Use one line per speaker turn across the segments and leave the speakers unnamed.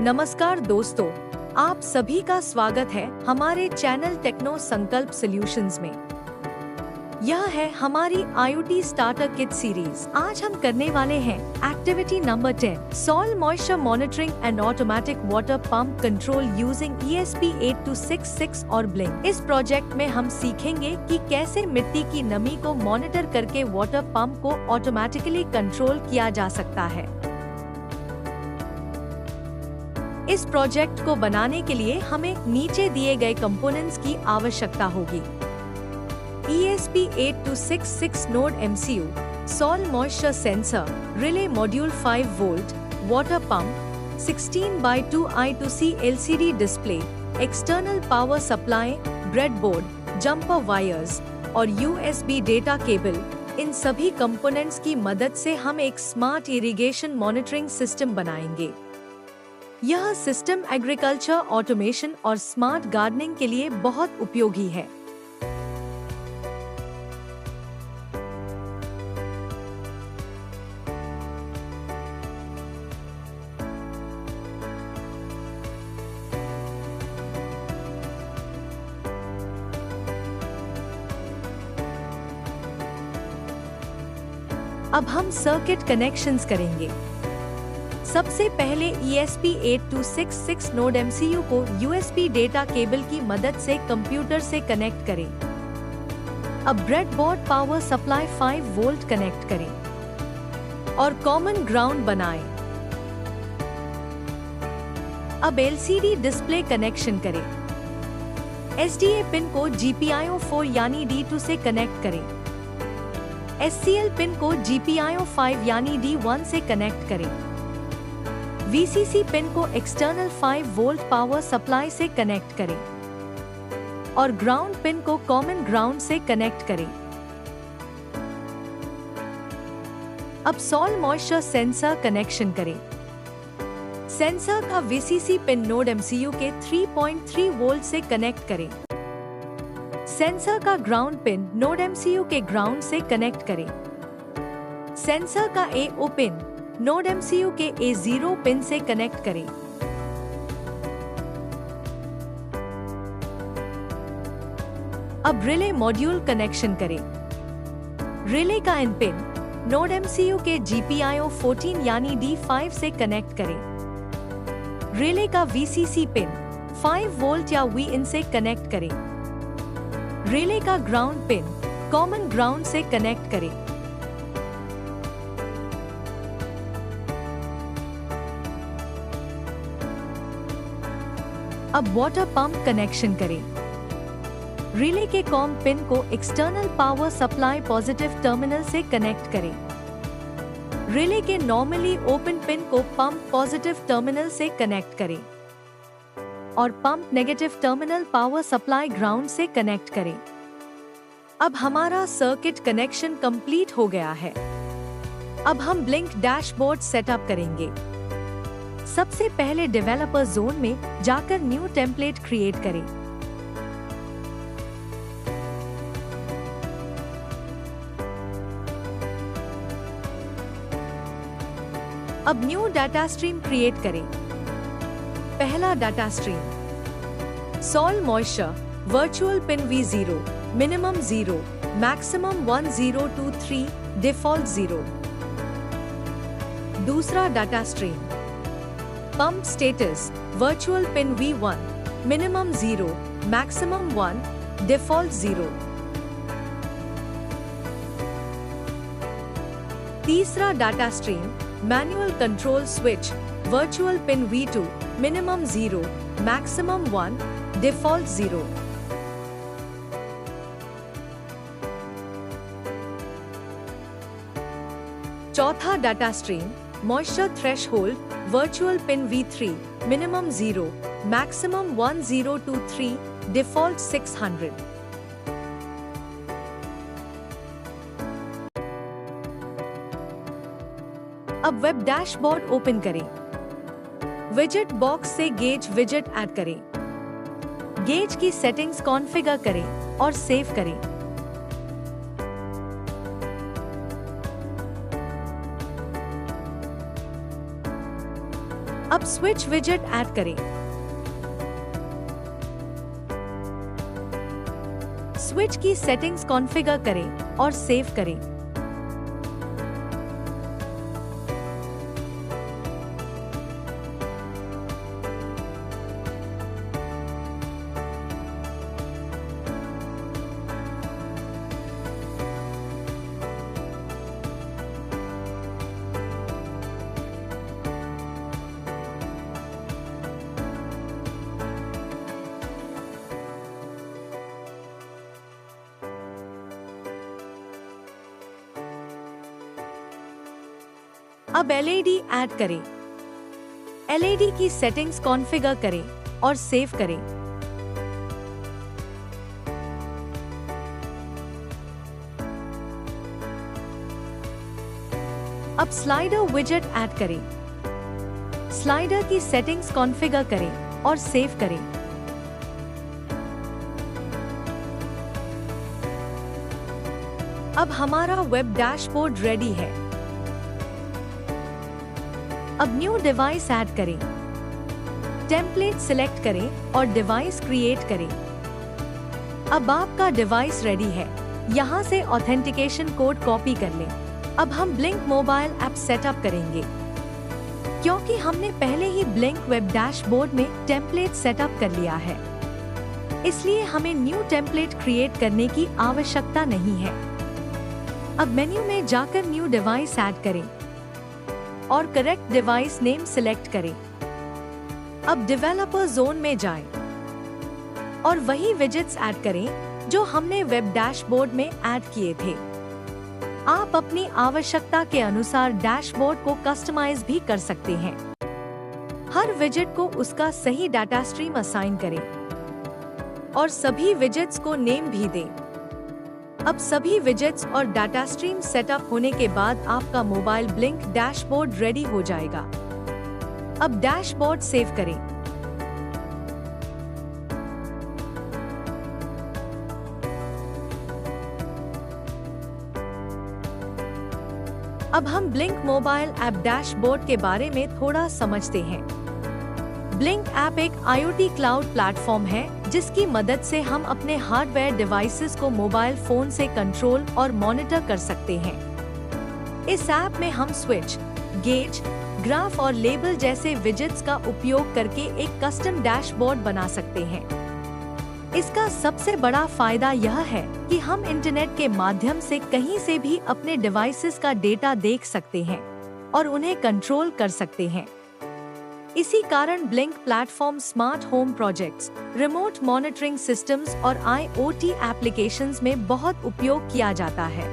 नमस्कार दोस्तों, आप सभी का स्वागत है हमारे चैनल टेक्नो संकल्प सॉल्यूशंस में। यह है हमारी IoT स्टार्टर किट सीरीज। आज हम करने वाले हैं activity number 10, soil moisture monitoring and automatic water pump control using ESP8266 और ब्लिंक। इस प्रोजेक्ट में हम सीखेंगे कि कैसे मिट्टी की नमी को मॉनिटर करके वाटर पंप को ऑटोमेटिकली कंट्रोल किया जा सकता है। इस प्रोजेक्ट को बनाने के लिए हमें नीचे दिए गए कंपोनेंट्स की आवश्यकता होगी। ESP8266 node MCU, soil moisture sensor, relay module 5 volt, water pump, 16:2 I2C LCD display, external power supply, breadboard, jumper wires और USB डेटा केबल। इन सभी कंपोनेंट्स की मदद से हम एक स्मार्ट इरिगेशन मॉनिटरिंग सिस्टम बनाएंगे। यह सिस्टम एग्रीकल्चर ऑटोमेशन और स्मार्ट गार्डनिंग के लिए बहुत उपयोगी है। अब हम सर्किट कनेक्शंस करेंगे। सबसे पहले ESP8266 नोड MCU को USB डेटा केबल की मदद से कंप्यूटर से कनेक्ट करें। अब breadboard power supply 5 volt connect करें और कॉमन ग्राउंड बनाएं। अब LCD डिस्प्ले कनेक्शन करें। SDA पिन को GPIO 4 यानी D2 से कनेक्ट करें। SCL पिन को GPIO 5 यानी D1 से कनेक्ट करें। VCC पिन को एक्सटर्नल 5 वोल्ट पावर सप्लाई से कनेक्ट करें और ग्राउंड पिन को कॉमन ग्राउंड से कनेक्ट करें। अब सॉइल मॉइस्चर सेंसर कनेक्शन करें। सेंसर का VCC पिन नोड MCU के 3.3 वोल्ट से कनेक्ट करें। सेंसर का ग्राउंड पिन नोड MCU के ग्राउंड से कनेक्ट करें। सेंसर का AO पिन नोड MCU के A0 पिन से कनेक्ट करें। अब रिले मॉड्यूल कनेक्शन करें। रिले का इन पिन नोड MCU के GPIO 14 यानी D5 से कनेक्ट करें। रिले का VCC पिन 5 वोल्ट या Vin से कनेक्ट करें। रिले का ग्राउंड पिन कॉमन ग्राउंड से कनेक्ट करें। अब वाटर पंप कनेक्शन करें। रिले के कॉम पिन को external power supply positive terminal से कनेक्ट करें। रिले के नॉर्मली ओपन पिन को पंप पॉजिटिव टर्मिनल से कनेक्ट करें और pump negative terminal power supply ground से कनेक्ट करें। अब हमारा सर्किट कनेक्शन कंप्लीट हो गया है। अब हम ब्लिंक डैशबोर्ड सेटअप करेंगे। सबसे पहले डेवलपर जोन में जाकर न्यू टेम्पलेट क्रिएट करें। अब न्यू डाटा स्ट्रीम क्रिएट करें। पहला data stream soil moisture virtual pin V0 minimum 0 maximum 1023 default 0। दूसरा data stream pump status virtual pin V1 minimum 0 maximum 1 default 0। तीसरा data stream manual control switch virtual pin V2 minimum 0 maximum 1 default 0। चौथा data stream moisture threshold virtual pin V3 minimum 0 maximum 1023 default 600। अब web dashboard open करें। विजेट box से gauge विजेट add करें। Gauge की settings configure करें और save करें। अब अब स्विच विजेट ऐड करें। स्विच की सेटिंग्स कॉन्फ़िगर करें और सेव करें। अब एलईडी ऐड करें। एलईडी की सेटिंग्स कॉन्फ़िगर करें और सेव करें। अब स्लाइडर विजेट ऐड करें। स्लाइडर की सेटिंग्स कॉन्फ़िगर करें और सेव करें। अब हमारा वेब डैशबोर्ड रेडी है। अब न्यू डिवाइस ऐड करें। टेम्पलेट सिलेक्ट करें और डिवाइस क्रिएट करें। अब आपका डिवाइस रेडी है। यहाँ से ऑथेंटिकेशन कोड कॉपी कर लें। अब हम ब्लिंक मोबाइल ऐप सेटअप करेंगे। क्योंकि हमने पहले ही ब्लिंक वेब डैशबोर्ड में टेम्पलेट सेटअप कर लिया है, इसलिए हमें न्यू टेम्पलेट क्रिएट करने की आवश्यकता नहीं है। अब मेन्यू में जाकर न्यू डिवाइस ऐड करें और करेक्ट डिवाइस नेम सिलेक्ट करें। अब डेवलपर जोन में जाएं और वही विजेट्स ऐड करें जो हमने वेब डैशबोर्ड में ऐड किए थे। आप अपनी आवश्यकता के अनुसार डैशबोर्ड को कस्टमाइज भी कर सकते हैं। हर विजेट को उसका सही डाटा स्ट्रीम असाइन करें और सभी विजेट्स को नेम भी दें। अब सभी विजेट्स और डाटा स्ट्रीम सेटअप होने के बाद आपका मोबाइल ब्लिंक डैशबोर्ड रेडी हो जाएगा। अब डैशबोर्ड सेव करें। अब हम ब्लिंक मोबाइल ऐप डैशबोर्ड के बारे में थोड़ा समझते हैं। ब्लिंक ऐप एक IoT क्लाउड प्लेटफॉर्म है जिसकी मदद से हम अपने हार्डवेयर डिवाइसेस को मोबाइल फोन से कंट्रोल और मॉनिटर कर सकते हैं। इस ऐप में हम स्विच, गेज, ग्राफ और लेबल जैसे विजेट्स का उपयोग करके एक कस्टम डैशबोर्ड बना सकते हैं। इसका सबसे बड़ा फायदा यह है कि हम इंटरनेट के माध्यम से कहीं से भी अपने डिवाइसेस का डेटा देख सकते हैं और उन्हें कंट्रोल कर सकते हैं। इसी कारण blink platform smart home projects, remote monitoring systems और IoT एप्लीकेशंस में बहुत उपयोग किया जाता है।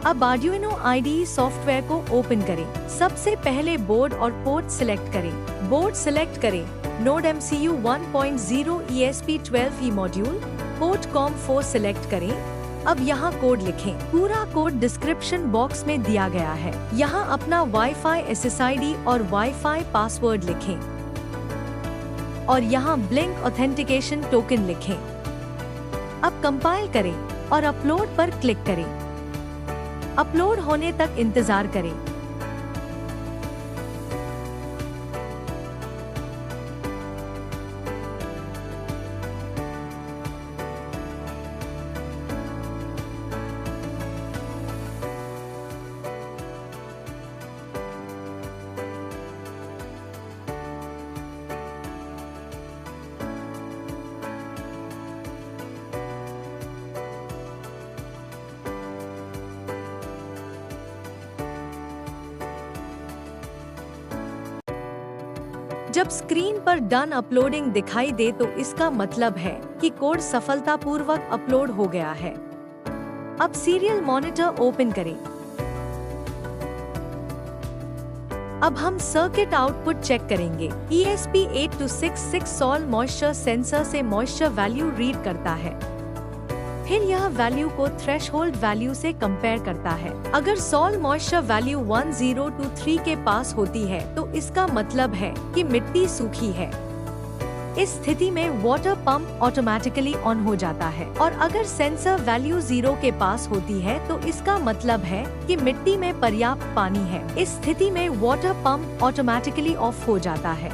अब Arduino IDE सॉफ्टवेयर को ओपन करें। सबसे पहले बोर्ड और पोर्ट सिलेक्ट करें। बोर्ड सिलेक्ट करें, node MCU 1.0 ESP12E module, port COM4 select करें। अब यहाँ कोड लिखें। पूरा कोड डिस्क्रिप्शन बॉक्स में दिया गया है। यहाँ अपना वाईफाई SSID और वाईफाई पासवर्ड लिखें और यहाँ ब्लिंक ऑथेंटिकेशन टोकन लिखें। अब कंपाइल करें और अपलोड पर क्लिक करें। अपलोड होने तक इंतजार करें। जब स्क्रीन पर डन अपलोडिंग दिखाई दे तो इसका मतलब है कि कोड सफलतापूर्वक अपलोड हो गया है। अब सीरियल मॉनिटर ओपन करें। अब हम सर्किट आउटपुट चेक करेंगे। ESP8266 सॉल मॉइस्चर सेंसर से मॉइस्चर वैल्यू रीड करता है। फिर यह वैल्यू को थ्रेशहोल्ड वैल्यू से कंपेयर करता है। अगर सॉल मॉइस्चर वैल्यू 1023 के पास होती है तो इसका मतलब है कि मिट्टी सूखी है। इस स्थिति में वाटर पंप ऑटोमेटिकली ऑन हो जाता है और अगर सेंसर वैल्यू 0 के पास होती है तो इसका मतलब है कि मिट्टी में पर्याप्त पानी है। इस स्थिति में वाटर पंप ऑटोमेटिकली ऑफ हो जाता है।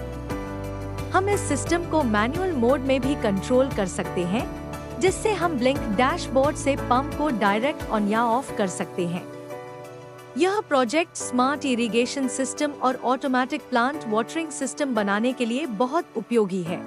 हम इस सिस्टम को मैनुअल मोड में भी कंट्रोल कर सकते हैं, जिससे हम ब्लिंक डैशबोर्ड से पंप को डायरेक्ट ऑन या ऑफ कर सकते हैं। यह प्रोजेक्ट स्मार्ट इरिगेशन सिस्टम और ऑटोमेटिक प्लांट वाटरिंग सिस्टम बनाने के लिए बहुत उपयोगी है।